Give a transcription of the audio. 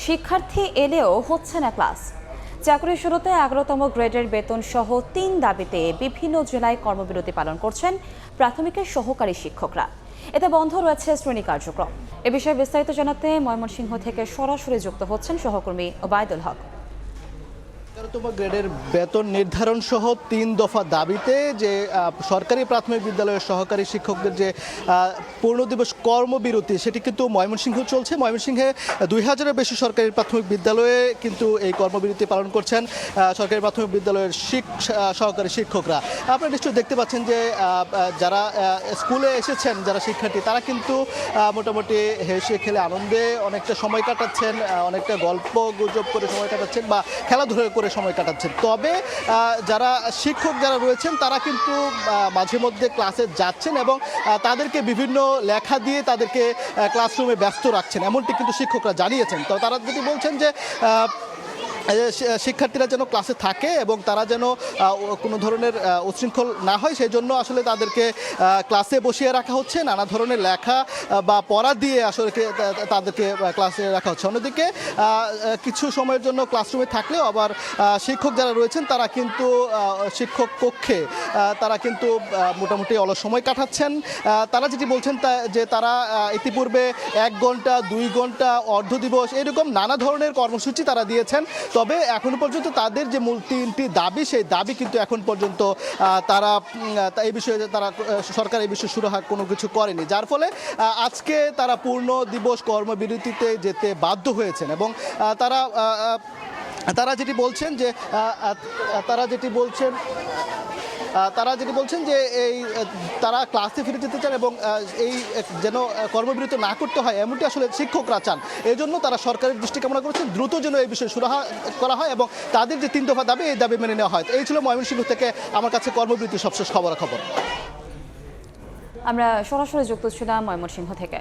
শিক্ষার্থী এলেও হচ্ছে না ক্লাস। চাকরি শুরুতে 11তম গ্রেডের বেতন সহ 3 দাবিতে বিভিন্ন জেলায় কর্মবিরতি পালন করছেন প্রাথমিকের সহকারী শিক্ষকরা। এতে বন্ধ রয়েছে শ্রেণী কার্যক্রম। এ বিষয়ে বিস্তারিত জানাতে ময়মনসিংহ থেকে সরাসরি যুক্ত হচ্ছেন সহকর্মী ওবায়দুল হক। 11তম গ্রেডের বেতন নির্ধারণ সহ 3 দফা দাবিতে যে সরকারি প্রাথমিক বিদ্যালয়ের সহকারী শিক্ষকদের যে পূর্ণ দিবস কর্মবিরতি সেটি কিন্তু ময়মনসিংহ চলছে। ময়মনসিংহে 2000-এর বেশি সরকারি প্রাথমিক বিদ্যালয়ে কিন্তু এই কর্মবিরতি পালন করছেন সরকারি প্রাথমিক বিদ্যালয়ের সহকারী শিক্ষকরা। আপনারা নিশ্চয়ই দেখতে পাচ্ছেন যে যারা স্কুলে এসেছেন যারা শিক্ষার্থী তারা কিন্তু মোটামুটি হেসে খেলে আনন্দে অনেকটা সময় কাটাচ্ছেন, অনেকটা গল্প গুজব করে সময় কাটাচ্ছেন বা খেলাধুলা করে সময় কাটাচ্ছেন। তবে যারা শিক্ষক যারা রয়েছেন তারা কিন্তু মাঝে মধ্যে ক্লাসে যাচ্ছেন এবং তাদেরকে বিভিন্ন লেখা দিয়ে তাদেরকে ক্লাসরুমে ব্যস্ত রাখছেন, এমনটি কিন্তু শিক্ষকরা জানিয়েছেন। তো তারা যদি বলছেন যে শিক্ষার্থীরা যেন ক্লাসে থাকে এবং তারা যেন কোনো ধরনের উচ্ছৃঙ্খল না হয় সেই জন্য আসলে তাদেরকে ক্লাসে বসিয়ে রাখা হচ্ছে, নানা ধরনের লেখা বা পড়া দিয়ে আসলে তাদেরকে ক্লাসে রাখা হচ্ছে। অন্যদিকে কিছু সময়ের জন্য ক্লাসরুমে থাকলেও আবার শিক্ষক যারা রয়েছেন তারা কিন্তু শিক্ষক কক্ষে তারা কিন্তু মোটামুটি অলস সময় কাটাচ্ছেন। তারা যেটি বলছেন যে তারা ইতিপূর্বে 1 ঘন্টা 2 ঘন্টা অর্ধ দিবস এরকম নানা ধরনের কর্মসূচি তারা দিয়েছেন। তবে এখনো পর্যন্ত তাদের যে মূল 3টি দাবি সেই দাবি কিন্তু এখন পর্যন্ত তারা এই বিষয়ে তারা সরকার এই বিষয়ে সুরাহা কোনো কিছু করেনি, যার ফলে আজকে তারা পূর্ণ দিবস কর্মবিরতিতে যেতে বাধ্য হয়েছেন। এবং তারা যেটি বলছেন যে তারা ক্লাসে ফিরে যেতে চান এবং এই যেন কর্মবিরতি না করতে হয় এমনটি আসলে শিক্ষকরা চান। এই জন্য তারা সরকারের দৃষ্টি কামনা করেছেন দ্রুত যেন এই বিষয়ে সুরাহা করা হয় এবং তাদের যে 3 দফা দাবি এই দাবি মেনে নেওয়া হয়। এই ছিল ময়মনসিংহ থেকে আমার কাছে কর্মবিরতির সবশেষ খবর। আমরা সরাসরি যুক্ত ছিলাম ময়মনসিংহ থেকে।